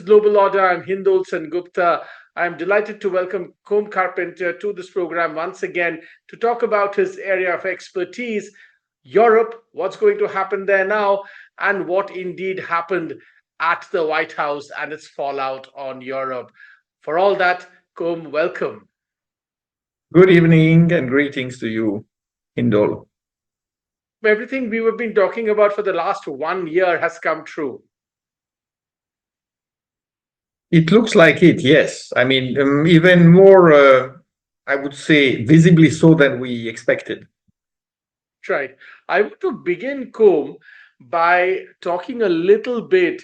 Global Order. I'm Hindol Sengupta. I'm delighted to welcome Come Carpentier to this program once again to talk about his area of expertise, Europe, what's going to happen there now, and what indeed happened at the White House and its fallout on Europe. For all that, Come, welcome. Good evening and greetings to you, Hindol. Everything we have been talking about for the last 1 year has come true. It looks like it, yes. I mean, even more, I would say, visibly so than we expected. Right. I want to begin, Com, by talking a little bit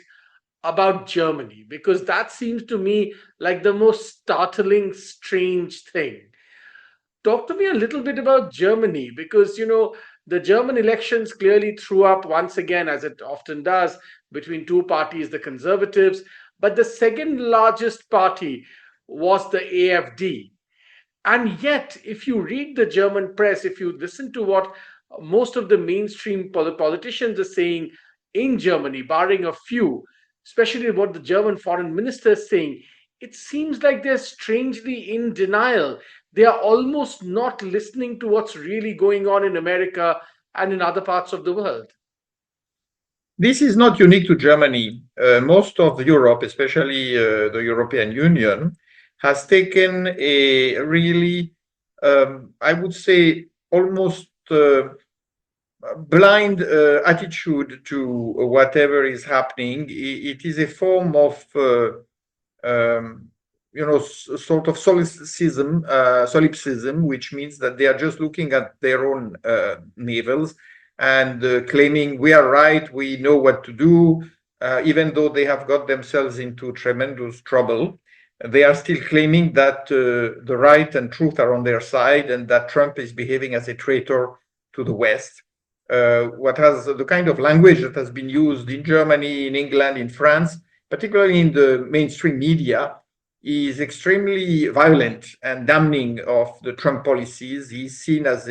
about Germany, because that seems to me like the most startling, strange thing. Talk to me a little bit about Germany, because, the German elections clearly threw up once again, as it often does, between two parties, the conservatives, but the second largest party was the AfD. And yet, if you read the German press, if you listen to what most of the mainstream politicians are saying in Germany, barring a few, especially what the German foreign minister is saying, it seems like they're strangely in denial. They are almost not listening to what's really going on in America and in other parts of the world. This is not unique to Germany. Most of Europe, especially the European Union, has taken a really, I would say, almost blind attitude to whatever is happening. It is a form of, sort of solipsism, which means that they are just looking at their own navels and claiming we are right, we know what to do, even though they have got themselves into tremendous trouble. They are still claiming that the right and truth are on their side and that Trump is behaving as a traitor to the West. What has the kind of language that has been used in Germany, in England, in France, particularly in the mainstream media, is extremely violent and damning of the Trump policies. He's seen as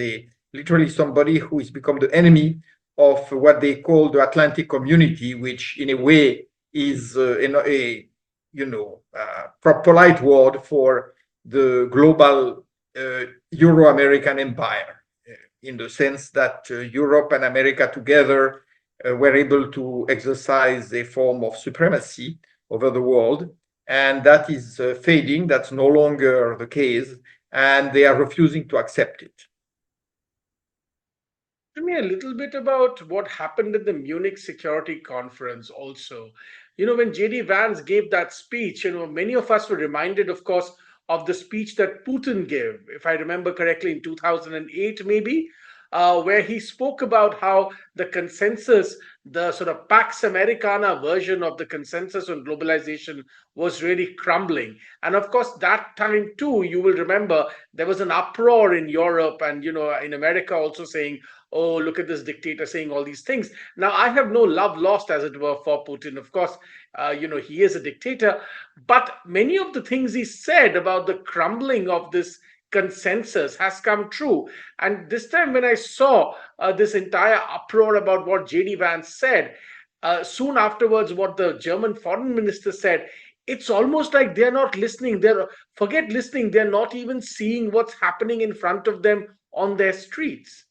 literally somebody who has become the enemy of what they call the Atlantic community, which in a way is polite word for the global Euro-American empire, in the sense that Europe and America together were able to exercise a form of supremacy over the world. And that is fading. That's no longer the case. And they are refusing to accept it. Tell me a little bit about what happened at the Munich Security Conference also. When JD Vance gave that speech, many of us were reminded, of course, of the speech that Putin gave, if I remember correctly, in 2008, maybe, where he spoke about how the consensus, the sort of Pax Americana version of the consensus on globalization was really crumbling. And of course, that time too, you will remember there was an uproar in Europe and, in America also saying, oh, look at this dictator saying all these things. Now, I have no love lost, as it were, for Putin. Of course, he is a dictator. But many of the things he said about the crumbling of this consensus has come true. And this time, when I saw this entire uproar about what JD Vance said, soon afterwards, what the German foreign minister said, it's almost like they're not listening. Forget listening. They're not even seeing what's happening in front of them on their streets.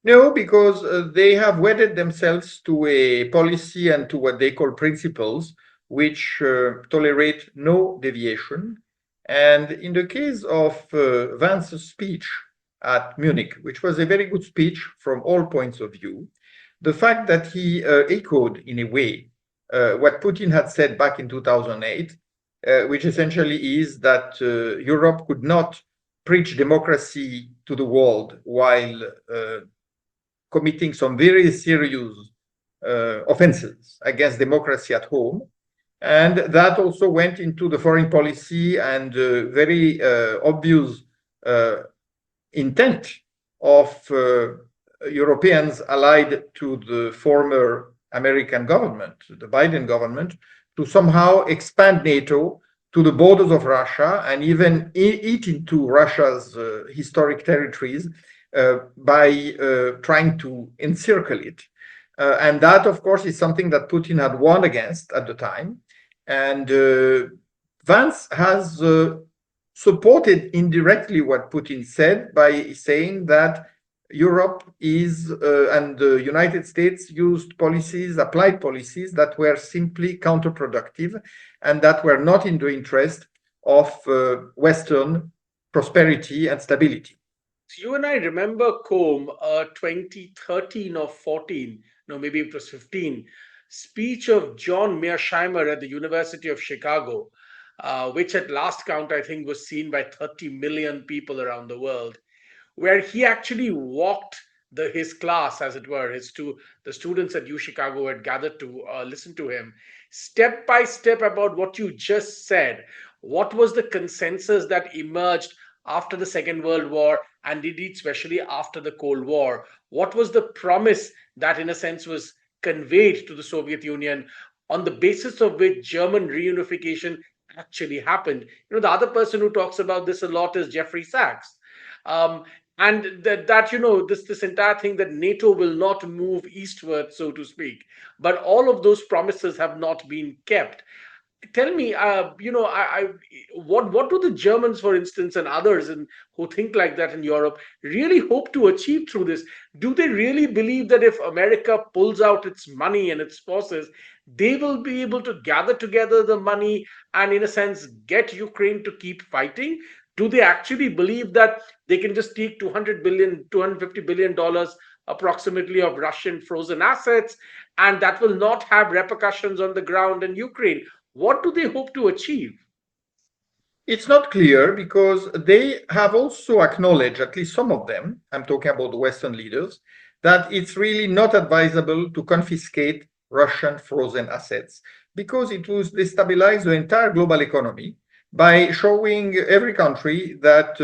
No, because they have wedded themselves to a policy and to what they call principles, which tolerate no deviation. And in the case of Vance's speech at Munich, which was a very good speech from all points of view, the fact that he echoed in a way what Putin had said back in 2008, which essentially is that Europe could not preach democracy to the world while committing some very serious offenses against democracy at home. And that also went into the foreign policy and very obvious intent of Europeans allied to the former American government, the Biden government, to somehow expand NATO to the borders of Russia and even eat into Russia's historic territories by trying to encircle it. And that, of course, is something that Putin had warned against at the time. And Vance has supported indirectly what Putin said by saying that Europe is and the United States used policies, applied policies that were simply counterproductive and that were not in the interest of Western prosperity and stability. You and I remember Combe, 2013 or 14, no, maybe it was 15, speech of John Mearsheimer at the University of Chicago, which at last count I think was seen by 30 million people around the world, where he actually walked his class, as it were, the students at U Chicago had gathered to listen to him, step by step about what you just said. What was the consensus that emerged after the Second World War, and indeed, especially after the Cold War? What was the promise that, in a sense, was conveyed to the Soviet Union, on the basis of which German reunification actually happened? The other person who talks about this a lot is Jeffrey Sachs. Um, and this entire thing that NATO will not move eastward, so to speak, but all of those promises have not been kept. Tell me, what do the Germans, for instance, and others who think like that in Europe really hope to achieve through this? Do they really believe that if America pulls out its money and its forces, they will be able to gather together the money and, in a sense, get Ukraine to keep fighting? Do they actually believe that they can just take 200 billion, $250 billion approximately of Russian frozen assets, and that will not have repercussions on the ground in Ukraine? What do they hope to achieve? It's not clear because they have also acknowledged, at least some of them, I'm talking about the Western leaders, that it's really not advisable to confiscate Russian frozen assets because it would destabilize the entire global economy by showing every country that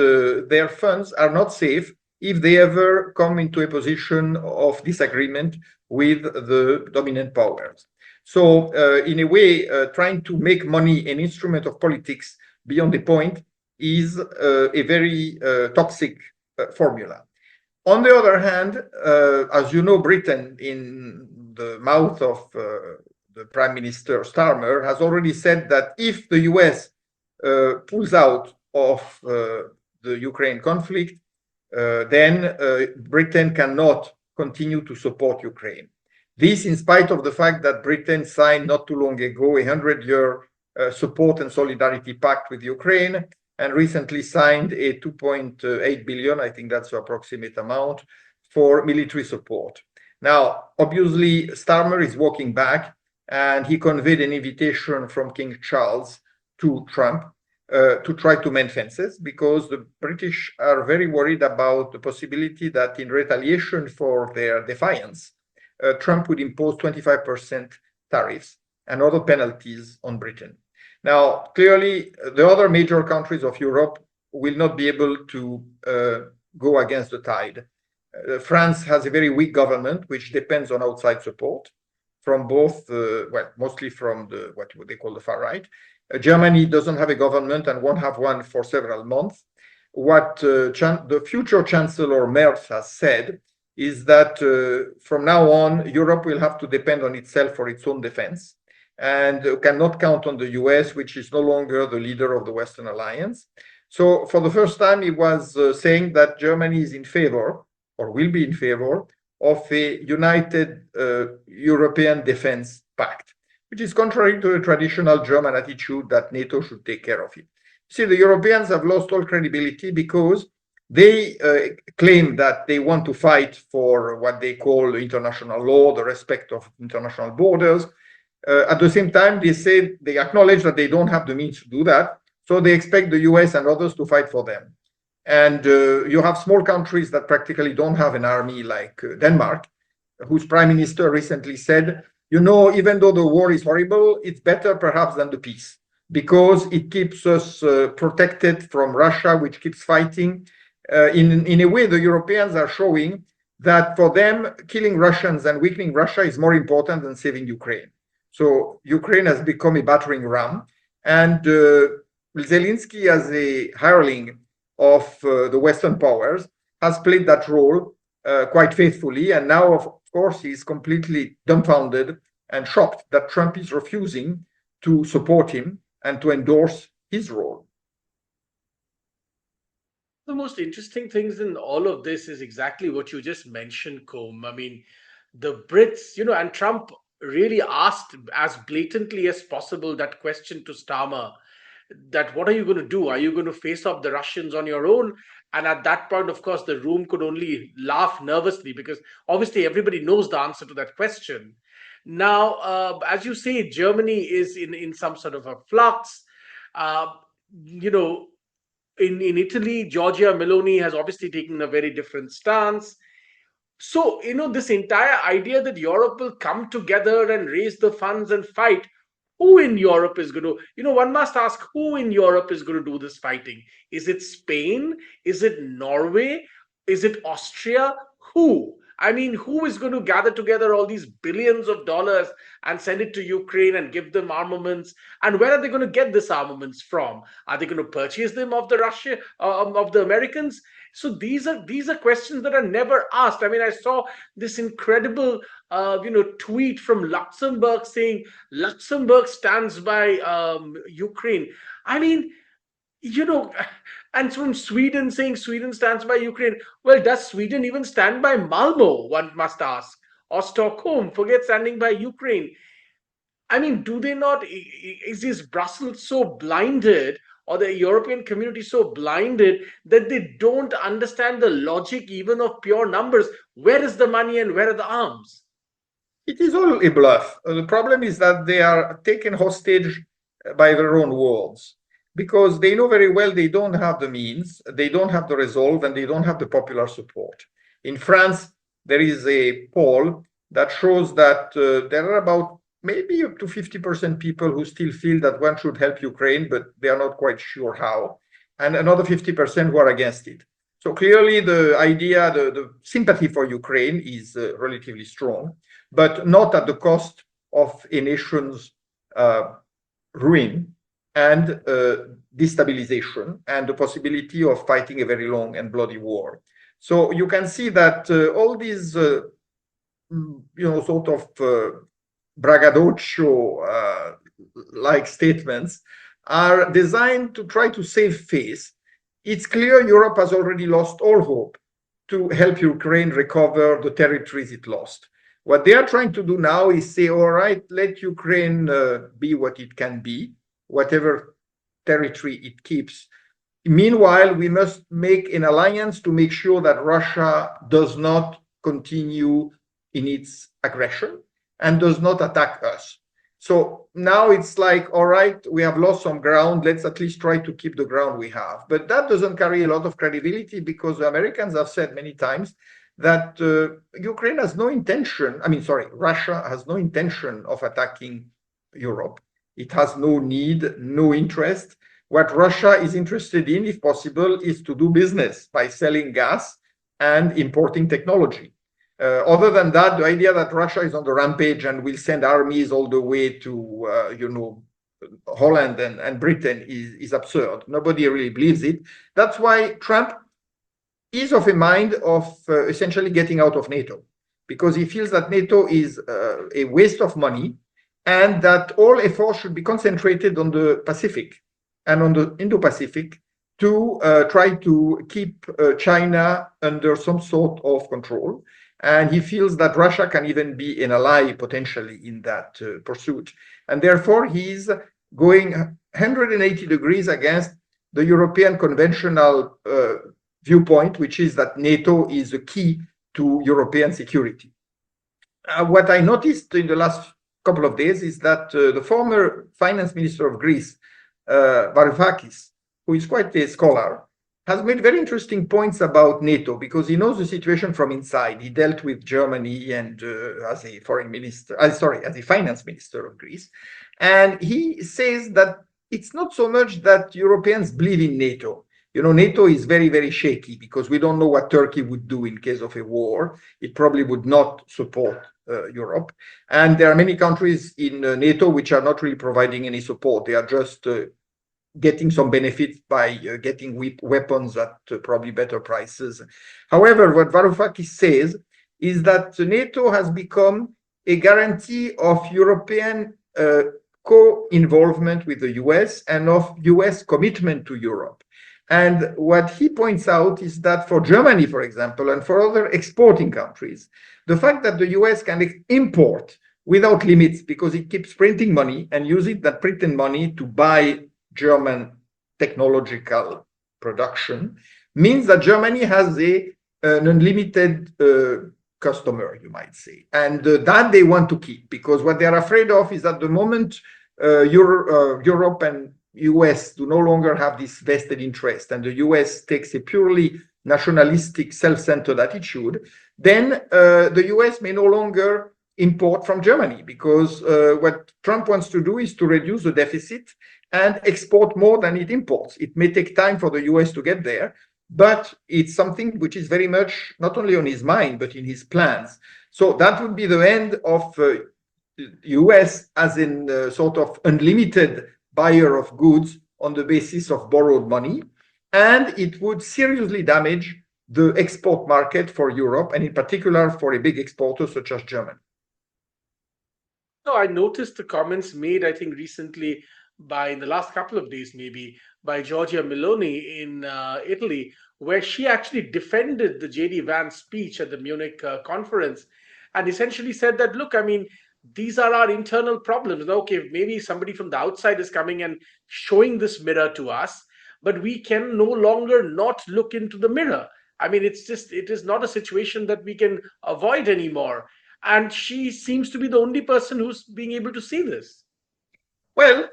their funds are not safe if they ever come into a position of disagreement with the dominant powers. So, in a way, trying to make money an instrument of politics beyond the point is a very toxic formula. On the other hand, as you know, Britain, in the mouth of the Prime Minister Starmer, has already said that if the US pulls out of the Ukraine conflict, then Britain cannot continue to support Ukraine. This, in spite of the fact that Britain signed not too long ago a 100-year support and solidarity pact with Ukraine, and recently signed a 2.8 billion, I think that's the approximate amount, for military support. Now, obviously, Starmer is walking back, and he conveyed an invitation from King Charles to Trump to try to mend fences, because the British are very worried about the possibility that in retaliation for their defiance, Trump would impose 25% tariffs and other penalties on Britain. Now, clearly, the other major countries of Europe will not be able to go against the tide. France has a very weak government, which depends on outside support from both, mostly from what they call the far right. Germany doesn't have a government and won't have one for several months. What the future Chancellor Merz has said is that from now on, Europe will have to depend on itself for its own defense and cannot count on the US, which is no longer the leader of the Western alliance. So for the first time, he was saying that Germany is in favor, or will be in favor, of a united European defense pact, which is contrary to the traditional German attitude that NATO should take care of it. See, the Europeans have lost all credibility because they claim that they want to fight for what they call international law, the respect of international borders. At the same time, they acknowledge that they don't have the means to do that, so they expect the US and others to fight for them. And you have small countries that practically don't have an army, like Denmark, whose prime minister recently said, even though the war is horrible, it's better perhaps than the peace, because it keeps us protected from Russia, which keeps fighting. In a way, the Europeans are showing that for them, killing Russians and weakening Russia is more important than saving Ukraine. So Ukraine has become a battering ram. And Zelensky, as a hireling of the Western powers, has played that role quite faithfully. And now, of course, he's completely dumbfounded and shocked that Trump is refusing to support him and to endorse his role. The most interesting things in all of this is exactly what you just mentioned, Combe. I mean, the Brits, and Trump really asked as blatantly as possible that question to Starmer, that what are you going to do? Are you going to face off the Russians on your own? And at that point, of course, the room could only laugh nervously because obviously everybody knows the answer to that question. Now, as you say, Germany is in some sort of a flux. Uh, you know, in Italy, Giorgia Meloni has obviously taken a very different stance. So, this entire idea that Europe will come together and raise the funds and fight, who in Europe is going to, one must ask who in Europe is going to do this fighting? Is it Spain? Is it Norway? Is it Austria? Who? I mean, who is going to gather together all these billions of dollars and send it to Ukraine and give them armaments? And where are they going to get this armaments from? Are they going to purchase them of the Russia of the Americans? So these are questions that are never asked. I mean, I saw this incredible tweet from Luxembourg saying Luxembourg stands by Ukraine. I mean, you know, and from Sweden saying Sweden stands by Ukraine. Well, does Sweden even stand by Malmo? One must ask, or Stockholm. Forget standing by Ukraine. I mean, do they not? Is Brussels so blinded, or the European community so blinded that they don't understand the logic even of pure numbers? Where is the money and where are the arms? It is all a bluff. The problem is that they are taken hostage by their own words because they know very well they don't have the means, they don't have the resolve, and they don't have the popular support. In France, there is a poll that shows that there are about maybe up to 50% people who still feel that one should help Ukraine, but they are not quite sure how, and another 50% who are against it. So clearly the idea, the sympathy for Ukraine is relatively strong, but not at the cost of a nation's ruin and destabilization and the possibility of fighting a very long and bloody war. So you can see that all these, sort of braggadocio like statements are designed to try to save face. It's clear Europe has already lost all hope to help Ukraine recover the territories it lost. What they are trying to do now is say, all right, let Ukraine be what it can be, whatever territory it keeps. Meanwhile, we must make an alliance to make sure that Russia does not continue in its aggression and does not attack us. So now it's like, all right, we have lost some ground. Let's at least try to keep the ground we have. But that doesn't carry a lot of credibility because the Americans have said many times that Ukraine has no intention, Russia has no intention of attacking Europe. It has no need, no interest. What Russia is interested in, if possible, is to do business by selling gas and importing technology. Other than that, the idea that Russia is on the rampage and will send armies all the way to, Holland and Britain is absurd. Nobody really believes it. That's why Trump is of a mind of essentially getting out of NATO, because he feels that NATO is a waste of money and that all efforts should be concentrated on the Pacific and on the Indo-Pacific to try to keep China under some sort of control. And he feels that Russia can even be an ally potentially in that pursuit. And therefore, he's going 180 degrees against the European conventional viewpoint, which is that NATO is the key to European security. What I noticed in the last couple of days is that the former finance minister of Greece, Varoufakis, who is quite a scholar, has made very interesting points about NATO because he knows the situation from inside. He dealt with Germany and as a foreign minister, as a finance minister of Greece. And he says that it's not so much that Europeans believe in NATO. NATO is very, very shaky because we don't know what Turkey would do in case of a war. It probably would not support Europe. And there are many countries in NATO which are not really providing any support. They are just getting some benefits by getting weapons at probably better prices. However, what Varoufakis says is that NATO has become a guarantee of European co-involvement with the US and of US commitment to Europe. And what he points out is that for Germany, for example, and for other exporting countries, the fact that the US can import without limits because it keeps printing money and using that printed money to buy German technological production means that Germany has an unlimited customer, you might say. And that they want to keep, because what they're afraid of is that the moment Europe and US do no longer have this vested interest and the US takes a purely nationalistic, self-centered attitude, then the US may no longer import from Germany, because what Trump wants to do is to reduce the deficit and export more than it imports. It may take time for the US to get there, but it's something which is very much not only on his mind, but in his plans. So that would be the end of US as in sort of unlimited buyer of goods on the basis of borrowed money. And it would seriously damage the export market for Europe, and in particular for a big exporter such as Germany. No, I noticed the comments made, I think, recently by in the last couple of days, maybe by Giorgia Meloni in Italy, where she actually defended the JD Vance speech at the Munich conference and essentially said that, look, I mean, these are our internal problems. Now, okay, maybe somebody from the outside is coming and showing this mirror to us, but we can no longer not look into the mirror. I mean, it is not a situation that we can avoid anymore. And she seems to be the only person who's being able to see this. Well,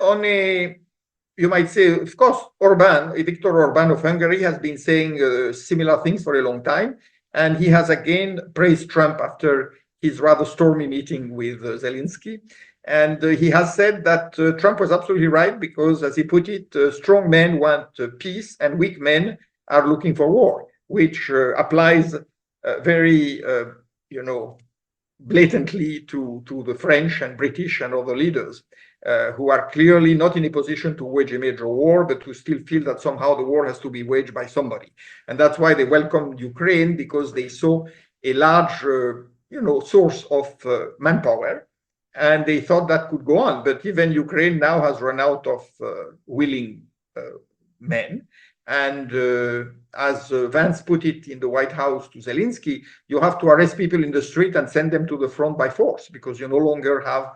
you might say, of course, Viktor Orban of Hungary has been saying similar things for a long time. And he has again praised Trump after his rather stormy meeting with Zelensky. And he has said that Trump was absolutely right because, as he put it, strong men want peace and weak men are looking for war, which applies very, blatantly to the French and British and other leaders who are clearly not in a position to wage a major war, but who still feel that somehow the war has to be waged by somebody. And that's why they welcomed Ukraine, because they saw a large source of manpower, and they thought that could go on. But even Ukraine now has run out of willing men. And as Vance put it in the White House to Zelensky, you have to arrest people in the street and send them to the front by force, because you no longer have,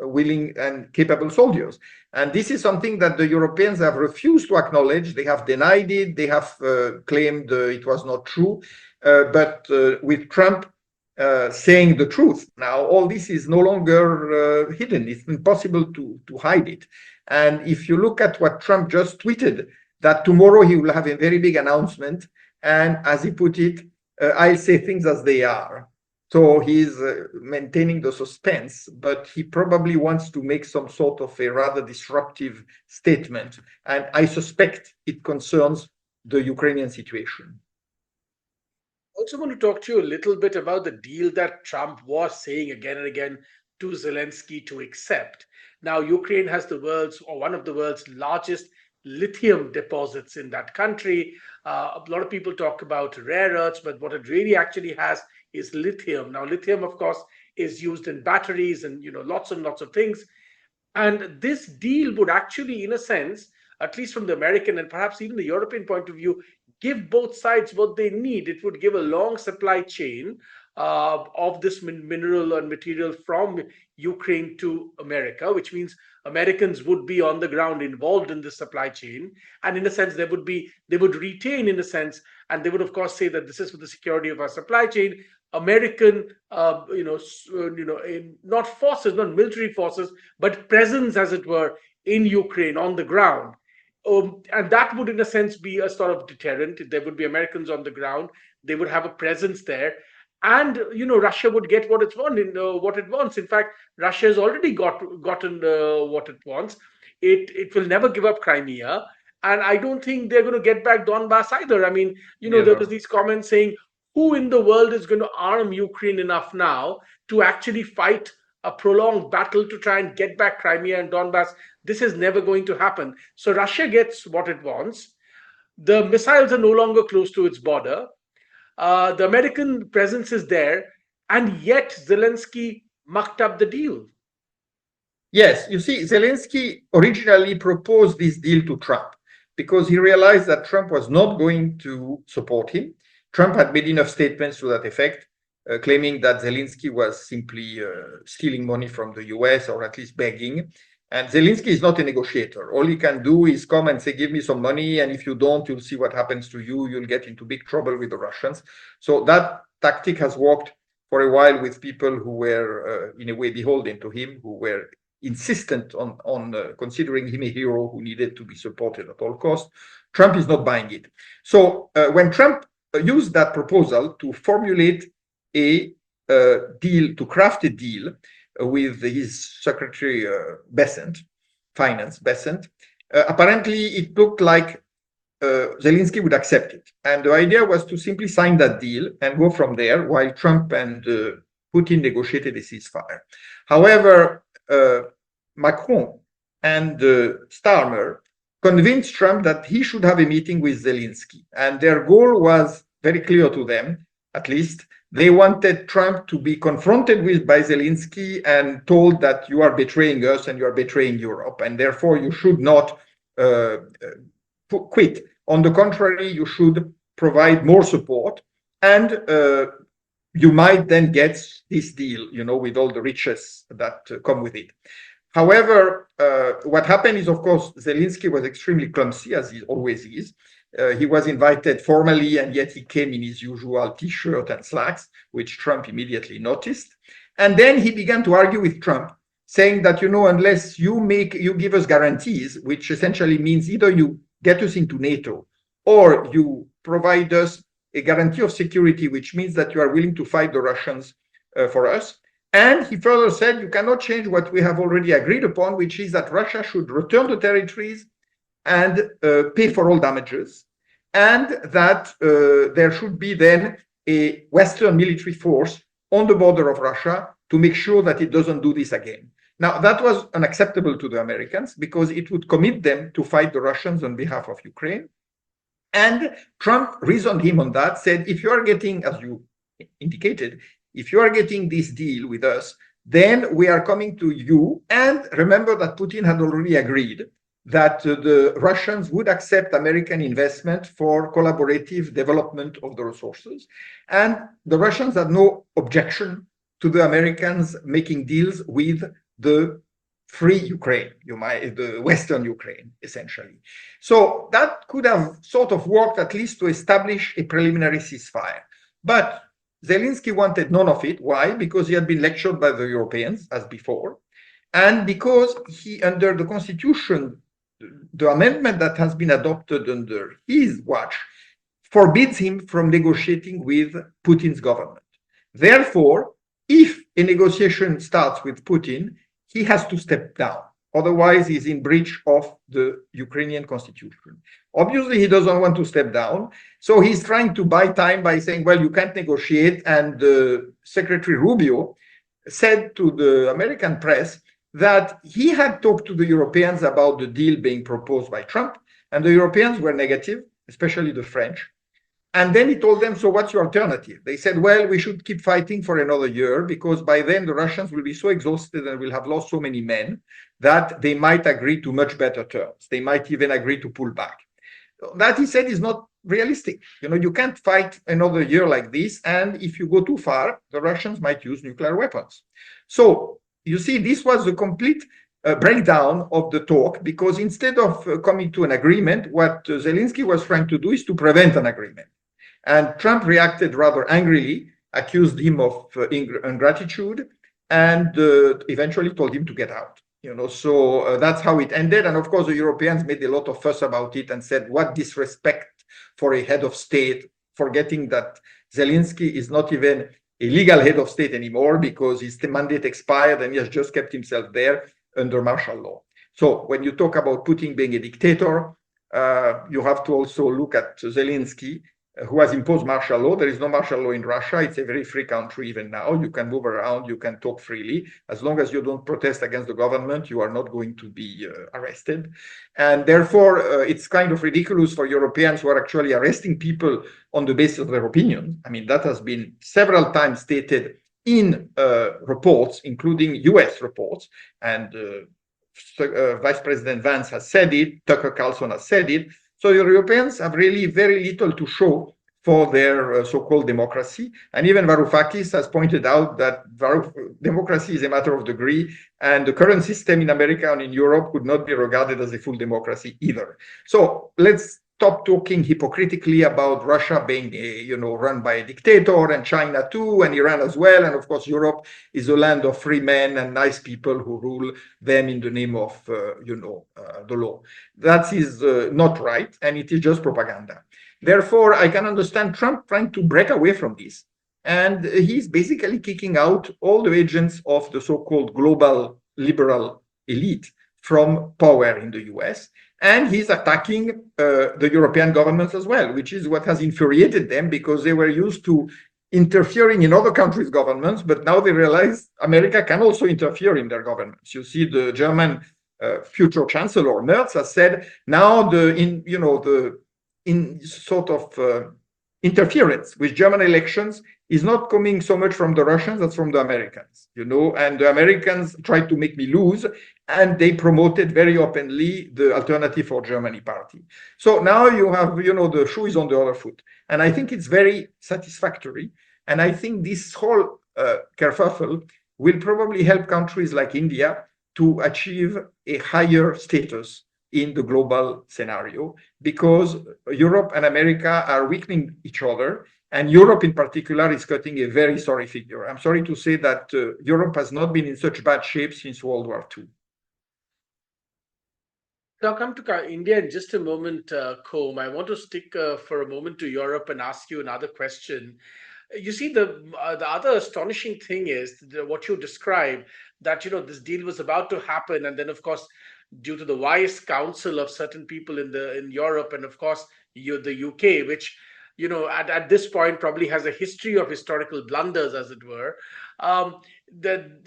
willing and capable soldiers. And this is something that the Europeans have refused to acknowledge. They have denied it. They have claimed it was not true. But with Trump saying the truth, now all this is no longer hidden. It's impossible to hide it. And if you look at what Trump just tweeted, that tomorrow he will have a very big announcement. And as he put it, I'll say things as they are. So he's maintaining the suspense, but he probably wants to make some sort of a rather disruptive statement. And I suspect it concerns the Ukrainian situation. I also want to talk to you a little bit about the deal that Trump was saying again and again to Zelensky to accept. Now, Ukraine has the world's or one of the world's largest lithium deposits in that country. A lot of people talk about rare earths, but what it really actually has is lithium. Now, lithium, of course, is used in batteries and lots and lots of things. And this deal would actually, in a sense, at least from the American and perhaps even the European point of view, give both sides what they need. It would give a long supply chain of this mineral and material from Ukraine to America, which means Americans would be on the ground involved in the supply chain. And in a sense, they would retain, in a sense, and they would, of course, say that this is for the security of our supply chain. American, not forces, not military forces, but presence, as it were, in Ukraine on the ground. And that would, in a sense, be a sort of deterrent. There would be Americans on the ground. They would have a presence there. And Russia would get what it wants. In fact, Russia has already gotten what it wants. It will never give up Crimea, and I don't think they're going to get back Donbass either. I mean, there was these comments saying, who in the world is going to arm Ukraine enough now to actually fight a prolonged battle to try and get back Crimea and Donbass? This is never going to happen. So Russia gets what it wants. The missiles are no longer close to its border. The American presence is there, and yet Zelensky mucked up the deal. Yes, you see, Zelensky originally proposed this deal to Trump because he realized that Trump was not going to support him. Trump had made enough statements to that effect, claiming that Zelensky was simply stealing money from the US or at least begging. And Zelensky is not a negotiator. All he can do is come and say, give me some money. And if you don't, you'll see what happens to you. You'll get into big trouble with the Russians. So that tactic has worked for a while with people who were, in a way, beholden to him, who were insistent on considering him a hero who needed to be supported at all costs. Trump is not buying it. So when Trump used that proposal to formulate a deal, to craft a deal with his secretary Bessent, finance Bessent, apparently it looked like Zelensky would accept it. And the idea was to simply sign that deal and go from there while Trump and Putin negotiated a ceasefire. However, Macron and Starmer convinced Trump that he should have a meeting with Zelensky. And their goal was very clear to them, at least. They wanted Trump to be confronted with by Zelensky and told that you are betraying us and you are betraying Europe, and therefore you should not quit. On the contrary, you should provide more support, and you might then get this deal, with all the riches that come with it. However, what happened is, of course, Zelensky was extremely clumsy, as he always is. He was invited formally, and yet he came in his usual T-shirt and slacks, which Trump immediately noticed. And then he began to argue with Trump, saying that, unless you give us guarantees, which essentially means either you get us into NATO or you provide us a guarantee of security, which means that you are willing to fight the Russians for us. And he further said, you cannot change what we have already agreed upon, which is that Russia should return the territories and pay for all damages, and that there should be then a Western military force on the border of Russia to make sure that it doesn't do this again. Now, that was unacceptable to the Americans because it would commit them to fight the Russians on behalf of Ukraine. And Trump reasoned him on that, said, if you are getting, as you indicated, if you are getting this deal with us, then we are coming to you. And remember that Putin had already agreed that the Russians would accept American investment for collaborative development of the resources. And the Russians had no objection to the Americans making deals with the free Ukraine, the Western Ukraine, essentially. So that could have sort of worked at least to establish a preliminary ceasefire. But Zelensky wanted none of it. Why? Because he had been lectured by the Europeans, as before, and because he, under the constitution, the amendment that has been adopted under his watch forbids him from negotiating with Putin's government. Therefore, if a negotiation starts with Putin, he has to step down. Otherwise, he's in breach of the Ukrainian constitution. Obviously, he doesn't want to step down. So he's trying to buy time by saying, well, you can't negotiate. And Secretary Rubio said to the American press that he had talked to the Europeans about the deal being proposed by Trump, and the Europeans were negative, especially the French. And then he told them, so what's your alternative? They said, well, we should keep fighting for another year because by then the Russians will be so exhausted and will have lost so many men that they might agree to much better terms. They might even agree to pull back. That, he said, is not realistic. You can't fight another year like this. And if you go too far, the Russians might use nuclear weapons. So you see, this was a complete breakdown of the talk, because instead of coming to an agreement, what Zelensky was trying to do is to prevent an agreement. And Trump reacted rather angrily, accused him of ingratitude, and eventually told him to get out. So that's how it ended. And of course, the Europeans made a lot of fuss about it and said, what disrespect for a head of state, forgetting that Zelensky is not even a legal head of state anymore because his mandate expired and he has just kept himself there under martial law. So when you talk about Putin being a dictator, you have to also look at Zelensky, who has imposed martial law. There is no martial law in Russia. It's a very free country even now. You can move around, you can talk freely. As long as you don't protest against the government, you are not going to be arrested. And therefore, it's kind of ridiculous for Europeans who are actually arresting people on the basis of their opinion. I mean, that has been several times stated in reports, including US reports, and Vice President Vance has said it, Tucker Carlson has said it. So Europeans have really very little to show for their so-called democracy. And even Varoufakis has pointed out that democracy is a matter of degree, and the current system in America and in Europe could not be regarded as a full democracy either. So let's stop talking hypocritically about Russia being, run by a dictator, and China too, and Iran as well. And of course, Europe is a land of free men and nice people who rule them in the name of, the law. That is not right, and it is just propaganda. Therefore, I can understand Trump trying to break away from this. And he's basically kicking out all the agents of the so-called global liberal elite from power in the US. And he's attacking the European governments as well, which is what has infuriated them, because they were used to interfering in other countries' governments, but now they realize America can also interfere in their governments. You see, the German future Chancellor Merz has said now interference with German elections is not coming so much from the Russians as from the Americans, and the Americans tried to make me lose, and they promoted very openly the Alternative for Germany party. So now you have, the shoe is on the other foot. And I think it's very satisfactory. And I think this whole kerfuffle will probably help countries like India to achieve a higher status in the global scenario, because Europe and America are weakening each other, and Europe in particular is cutting a very sorry figure. I'm sorry to say that Europe has not been in such bad shape since World War II. So I'll come to India in just a moment, Combe. I want to stick for a moment to Europe and ask you another question. You see, the other astonishing thing is what you described, that this deal was about to happen, and then of course, due to the wise counsel of certain people in Europe, and of course the UK, which at this point probably has a history of historical blunders, as it were. That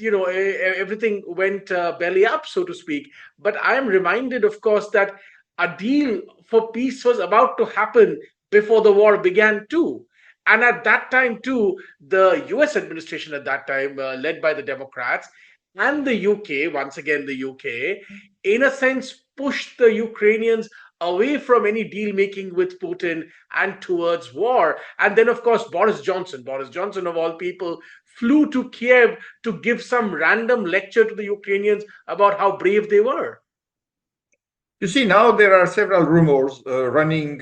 everything went belly up, so to speak. But I am reminded, of course, that a deal for peace was about to happen before the war began too. And at that time too, the US administration at that time, led by the Democrats, and the UK, once again the UK, in a sense pushed the Ukrainians away from any deal making with Putin and towards war. And then, of course, Boris Johnson of all people, flew to Kiev to give some random lecture to the Ukrainians about how brave they were. You see, now there are several rumors running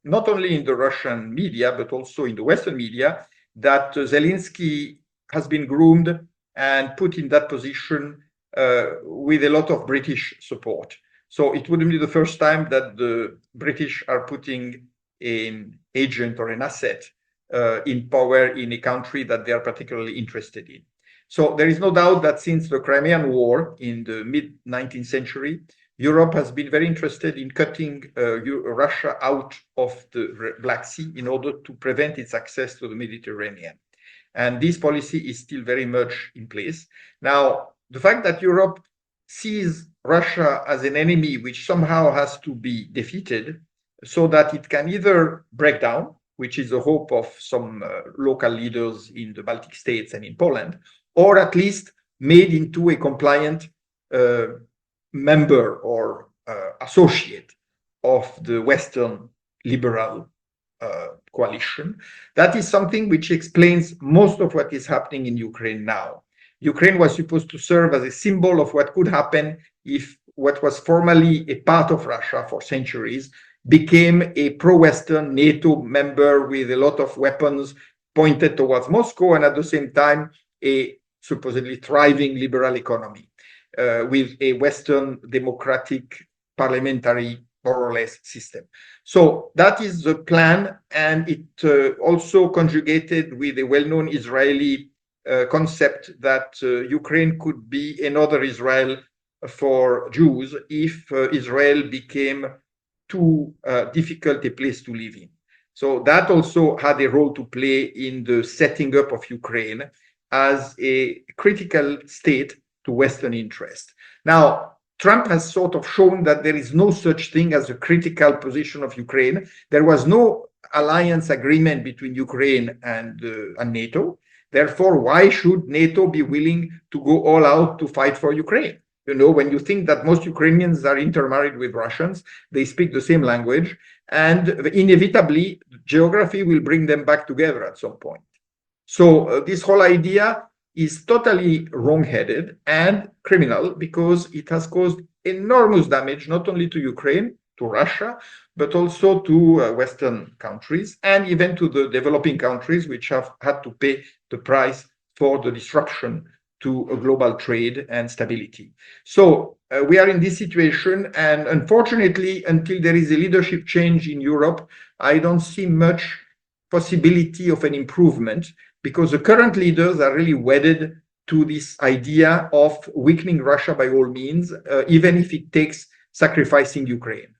not only in the Russian media, but also in the Western media, that Zelensky has been groomed and put in that position with a lot of British support. So it wouldn't be the first time that the British are putting an agent or an asset in power in a country that they are particularly interested in. So there is no doubt that since the Crimean War in the mid-19th century, Europe has been very interested in cutting Russia out of the Black Sea in order to prevent its access to the Mediterranean. And this policy is still very much in place. Now, the fact that Europe sees Russia as an enemy which somehow has to be defeated so that it can either break down, which is the hope of some local leaders in the Baltic states and in Poland, or at least made into a compliant member or associate of the Western liberal coalition. That is something which explains most of what is happening in Ukraine now. Ukraine was supposed to serve as a symbol of what could happen if what was formerly a part of Russia for centuries became a pro-Western NATO member with a lot of weapons pointed towards Moscow, and at the same time a supposedly thriving liberal economy with a Western democratic parliamentary more or less system. So that is the plan, and it also conjugated with a well-known Israeli concept that Ukraine could be another Israel for Jews if Israel became too difficult a place to live in. So that also had a role to play in the setting up of Ukraine as a critical state to Western interest. Now, Trump has sort of shown that there is no such thing as a critical position of Ukraine. There was no alliance agreement between Ukraine and NATO. Therefore, why should NATO be willing to go all out to fight for Ukraine? When you think that most Ukrainians are intermarried with Russians, they speak the same language, and inevitably, geography will bring them back together at some point. So this whole idea is totally wrong-headed and criminal because it has caused enormous damage, not only to Ukraine, to Russia, but also to Western countries and even to the developing countries, which have had to pay the price for the disruption to a global trade and stability. So we are in this situation, and unfortunately, until there is a leadership change in Europe, I don't see much possibility of an improvement because the current leaders are really wedded to this idea of weakening Russia by all means, even if it takes sacrificing Ukraine.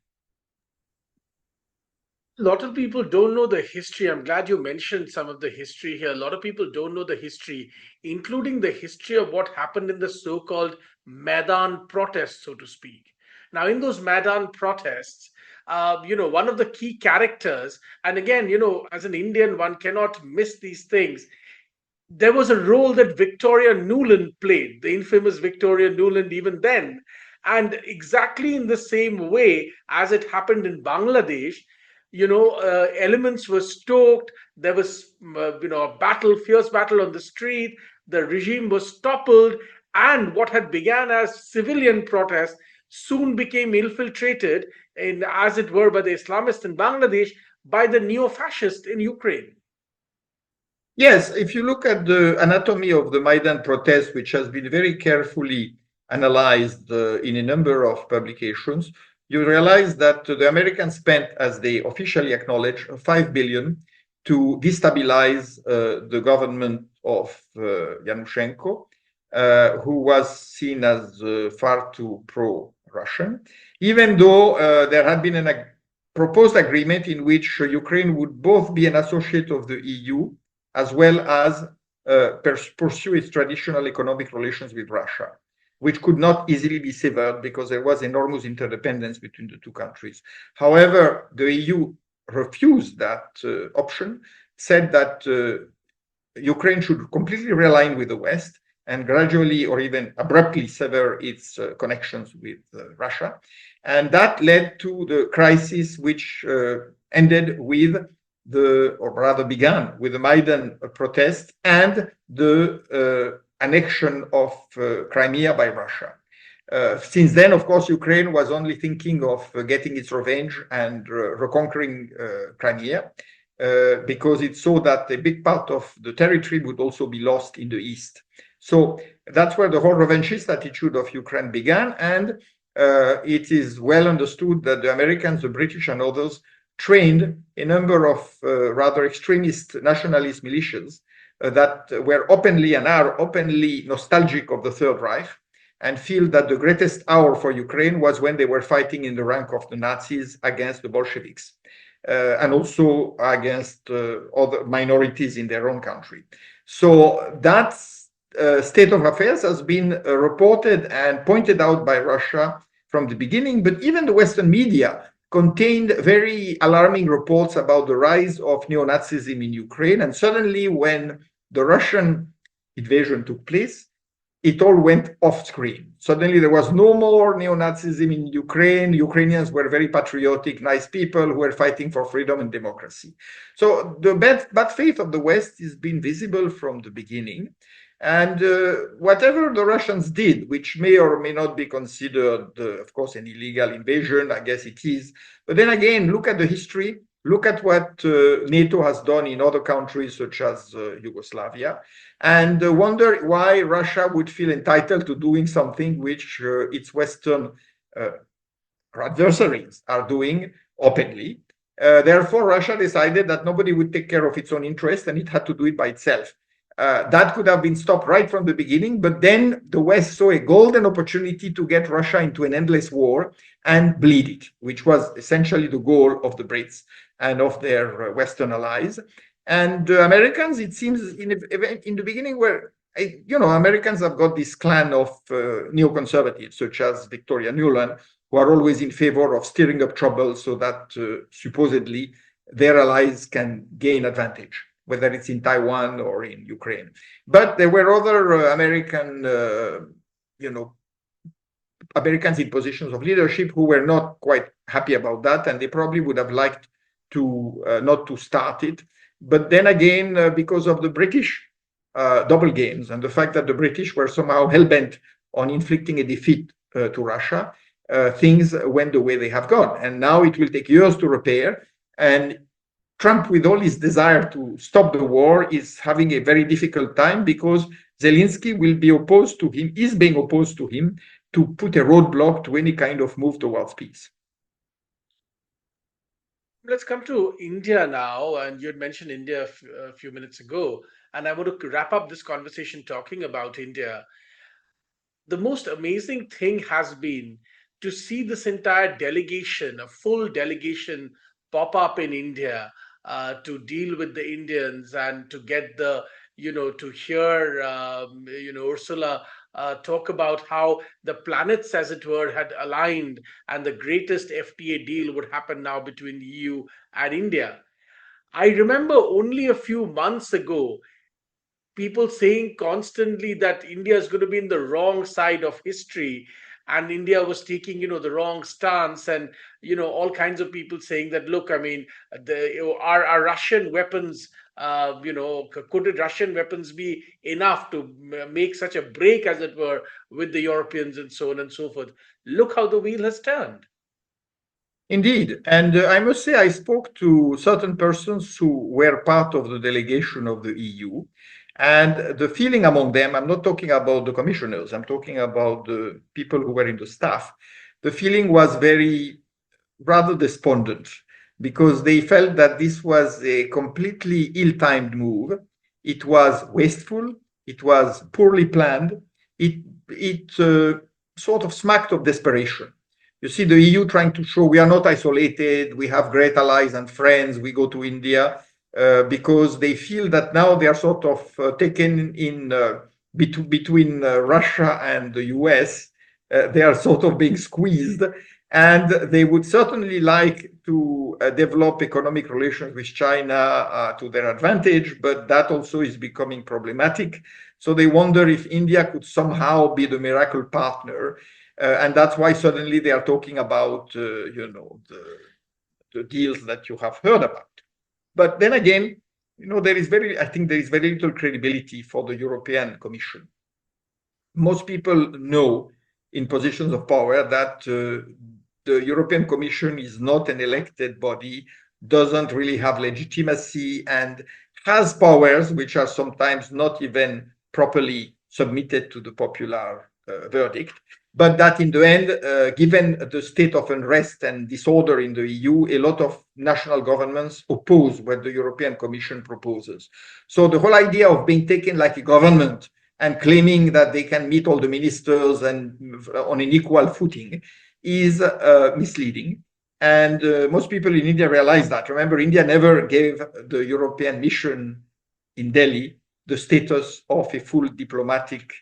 A lot of people don't know the history. I'm glad you mentioned some of the history here. A lot of people don't know the history, including the history of what happened in the so called Maidan protests, so to speak. Now, in those Maidan protests, one of the key characters, and again, as an Indian, one cannot miss these things. There was a role that Victoria Nuland played, the infamous Victoria Nuland, even then. And exactly in the same way as it happened in Bangladesh, elements were stoked. There was, a battle, fierce battle on the street. The regime was toppled. And what had began as civilian protests soon became infiltrated, as it were, by the Islamists in Bangladesh, by the neo fascists in Ukraine. Yes, if you look at the anatomy of the Maidan protest, which has been very carefully analyzed in a number of publications, you realize that the Americans spent, as they officially acknowledge, 5 billion to destabilize the government of Yanushchenko, who was seen as far too pro-Russian, even though there had been a proposed agreement in which Ukraine would both be an associate of the EU as well as pursue its traditional economic relations with Russia, which could not easily be severed because there was enormous interdependence between the two countries. However, the EU refused that option, said that Ukraine should completely realign with the West and gradually or even abruptly sever its connections with Russia. And that led to the crisis which ended with or rather began with the Maidan protest and the annexion of Crimea by Russia. Since then, of course, Ukraine was only thinking of getting its revenge and reconquering Crimea because it saw that a big part of the territory would also be lost in the east. So that's where the whole revanchist attitude of Ukraine began. And it is well understood that the Americans, the British, and others trained a number of rather extremist nationalist militias that were openly and are openly nostalgic of the Third Reich and feel that the greatest hour for Ukraine was when they were fighting in the rank of the Nazis against the Bolsheviks and also against other minorities in their own country. So that state of affairs has been reported and pointed out by Russia from the beginning, but even the Western media contained very alarming reports about the rise of neo-Nazism in Ukraine. And suddenly, when the Russian invasion took place, it all went off screen. Suddenly, there was no more neo-Nazism in Ukraine. Ukrainians were very patriotic, nice people who were fighting for freedom and democracy. So the bad faith of the West has been visible from the beginning. And whatever the Russians did, which may or may not be considered, of course, an illegal invasion, I guess it is. But then again, look at the history, look at what NATO has done in other countries such as Yugoslavia, and wonder why Russia would feel entitled to doing something which its Western adversaries are doing openly. Therefore, Russia decided that nobody would take care of its own interest and it had to do it by itself. That could have been stopped right from the beginning, but then the West saw a golden opportunity to get Russia into an endless war and bleed it, which was essentially the goal of the Brits and of their Western allies. And the Americans, it seems, in the beginning were, Americans have got this clan of neoconservatives, such as Victoria Nuland, who are always in favor of stirring up trouble so that supposedly their allies can gain advantage. whether it's in Taiwan or in Ukraine. But there were other you know, Americans in positions of leadership who were not quite happy about that, and they probably would have liked to not to start it. But then again, because of the British double games and the fact that the British were somehow hell-bent on inflicting a defeat to Russia, things went the way they have gone. And now it will take years to repair. And Trump, with all his desire to stop the war, is having a very difficult time because Zelensky will be opposed to him, is being opposed to him, to put a roadblock to any kind of move towards peace. Let's come to India now. And you had mentioned India a few minutes ago. And I want to wrap up this conversation talking about India. The most amazing thing has been to see this entire delegation, a full delegation, pop up in India to deal with the Indians and to get to hear, Ursula talk about how the planets, as it were, had aligned and the greatest FTA deal would happen now between the EU and India. I remember only a few months ago people saying constantly that India is going to be in the wrong side of history, and India was taking the wrong stance, and all kinds of people saying that, look, I mean, our Russian weapons, could Russian weapons be enough to make such a break, as it were, with the Europeans and so on and so forth. Look how the wheel has turned. Indeed. And I must say, I spoke to certain persons who were part of the delegation of the EU. And the feeling among them, I'm not talking about the commissioners, I'm talking about the people who were in the staff. The feeling was very rather despondent because they felt that this was a completely ill-timed move. It was wasteful. It was poorly planned. It sort of smacked of desperation. You see the EU trying to show we are not isolated, we have great allies and friends, we go to India, because they feel that now they are sort of taken in between Russia and the US. They are sort of being squeezed, and they would certainly like to develop economic relations with China to their advantage, but that also is becoming problematic. So they wonder if India could somehow be the miracle partner. And that's why suddenly they are talking about, the deals that you have heard about. But then again, I think there is very little credibility for the European Commission. Most people know in positions of power that the European Commission is not an elected body, doesn't really have legitimacy, and has powers which are sometimes not even properly submitted to the popular verdict. But that in the end, given the state of unrest and disorder in the EU, a lot of national governments oppose what the European Commission proposes. So the whole idea of being taken like a government and claiming that they can meet all the ministers and on an equal footing is misleading. And most people in India realize that. Remember, India never gave the European mission in Delhi the status of a full diplomatic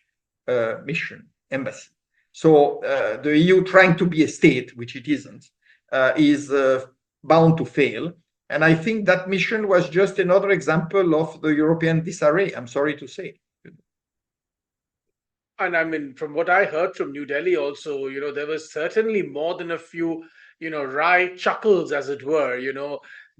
mission, embassy. So the EU trying to be a state, which it isn't, is bound to fail. And I think that mission was just another example of the European disarray, I'm sorry to say. And I mean, from what I heard from New Delhi also, there was certainly more than a few, wry chuckles, as it were.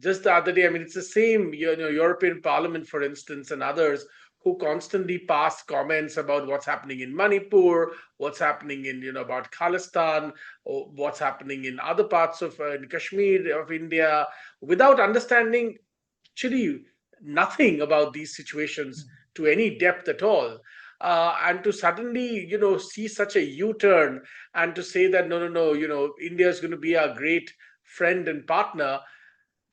Just the other day, I mean, it's the same, European Parliament, for instance, and others who constantly pass comments about what's happening in Manipur, what's happening in, about Khalistan, or what's happening in other parts of in Kashmir of India, without understanding actually nothing about these situations to any depth at all. And to suddenly, see such a U-turn and to say that no, no, no, India is going to be our great friend and partner.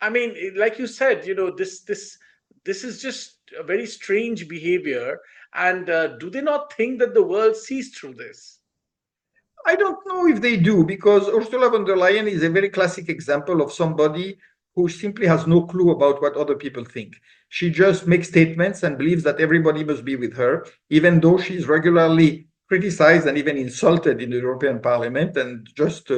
I mean, like you said, this is just a very strange behavior. And do they not think that the world sees through this? I don't know if they do, because Ursula von der Leyen is a very classic example of somebody who simply has no clue about what other people think. She just makes statements and believes that everybody must be with her, even though she's regularly criticized and even insulted in the European Parliament, and just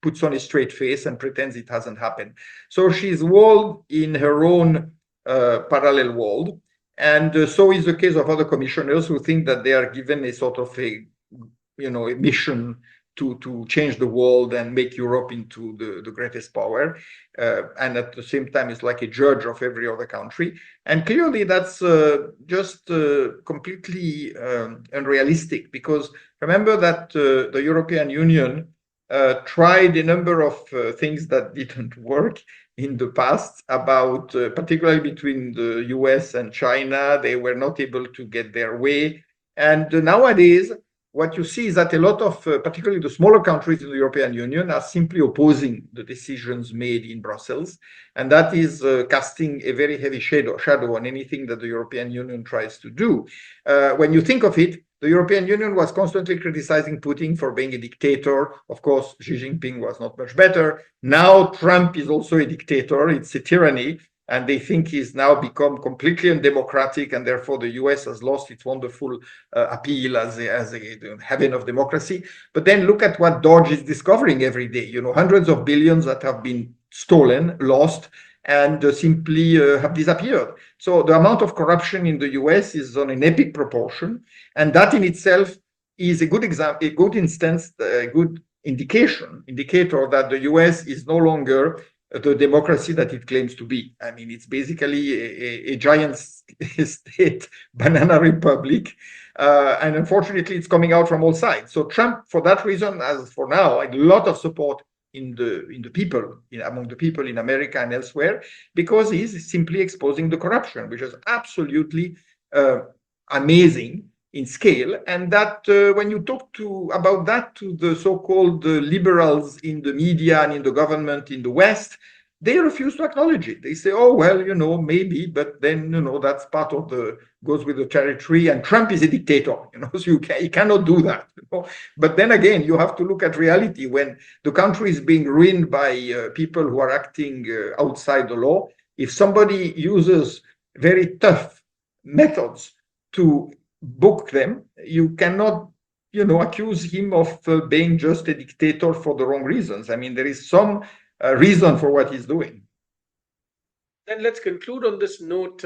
puts on a straight face and pretends it hasn't happened. So she's walled in her own parallel world. And so is the case of other commissioners who think that they are given a sort of a mission to change the world and make Europe into the greatest power. And at the same time, it's like a judge of every other country. And clearly, that's just completely unrealistic, because remember that the European Union tried a number of things that didn't work in the past, about particularly between the US and China. They were not able to get their way. And nowadays, what you see is that a lot of, particularly the smaller countries in the European Union, are simply opposing the decisions made in Brussels. And that is casting a very heavy shadow on anything that the European Union tries to do. When you think of it, the European Union was constantly criticizing Putin for being a dictator. Of course, Xi Jinping was not much better. Now Trump is also a dictator. It's a tyranny. And they think he's now become completely undemocratic, and therefore the US has lost its wonderful appeal as a heaven of democracy. But then look at what Dodge is discovering every day. Hundreds of billions that have been stolen, lost, and simply have disappeared. So the amount of corruption in the US is on an epic proportion, and that in itself is a good example, a good instance, a good indicator that the US is no longer the democracy that it claims to be. I mean, it's basically a giant state banana republic. And unfortunately, it's coming out from all sides. So Trump, for that reason, as for now, a lot of support in the people, among the people in America and elsewhere, because he's simply exposing the corruption, which is absolutely amazing in scale. And that when you talk about that to the so-called liberals in the media and in the government in the West, they refuse to acknowledge it. They say, oh, well, maybe, but then, that's part of goes with the territory, and Trump is a dictator, so you cannot do that. But then again, you have to look at reality. When the country is being ruined by people who are acting outside the law, if somebody uses very tough methods to book them, you cannot accuse him of being just a dictator for the wrong reasons. I mean, there is some reason for what he's doing. Then let's conclude on this note,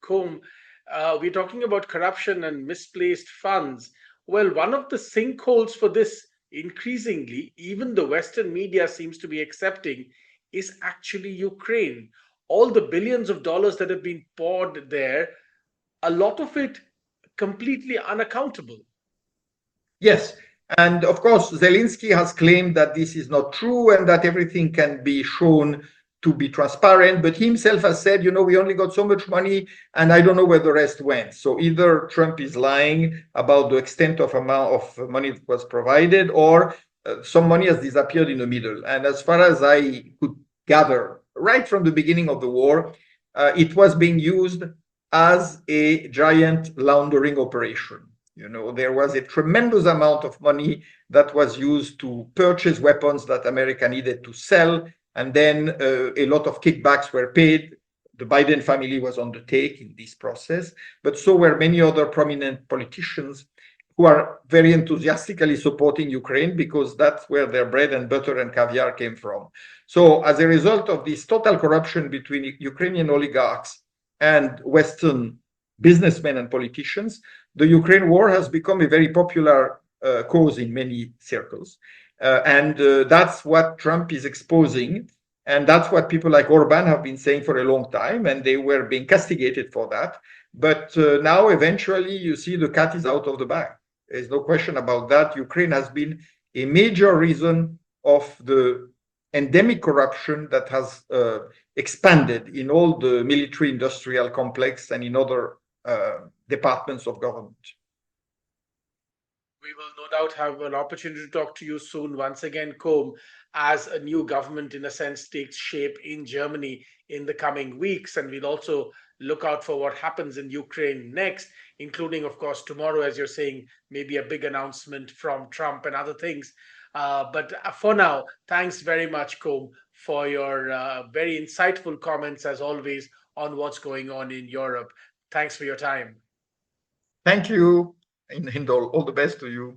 Combe. We're talking about corruption and misplaced funds. Well, one of the sinkholes for this, increasingly, even the Western media seems to be accepting, is actually Ukraine. All the billions of dollars that have been poured there, a lot of it completely unaccountable. Yes. And of course, Zelensky has claimed that this is not true and that everything can be shown to be transparent. But he himself has said, we only got so much money and I don't know where the rest went. So either Trump is lying about the extent of amount of money that was provided, or some money has disappeared in the middle. And as far as I could gather, right from the beginning of the war, it was being used as a giant laundering operation. There was a tremendous amount of money that was used to purchase weapons that America needed to sell. And then a lot of kickbacks were paid. The Biden family was on the take in this process, but so were many other prominent politicians who are very enthusiastically supporting Ukraine, because that's where their bread and butter and caviar came from. So as a result of this total corruption between Ukrainian oligarchs and Western businessmen and politicians, the Ukraine war has become a very popular cause in many circles. And that's what Trump is exposing. And that's what people like Orban have been saying for a long time. And they were being castigated for that. But now, eventually, you see the cat is out of the bag. There's no question about that. Ukraine has been a major reason of the endemic corruption that has expanded in all the military industrial complex and in other departments of government. We will no doubt have an opportunity to talk to you soon once again, Combe, as a new government, in a sense, takes shape in Germany in the coming weeks. And we'll also look out for what happens in Ukraine next, including, of course, tomorrow, as you're saying, maybe a big announcement from Trump and other things. But for now, thanks very much, Combe, for your very insightful comments, as always, on what's going on in Europe. Thanks for your time. Thank you, Hindol. All the best to you.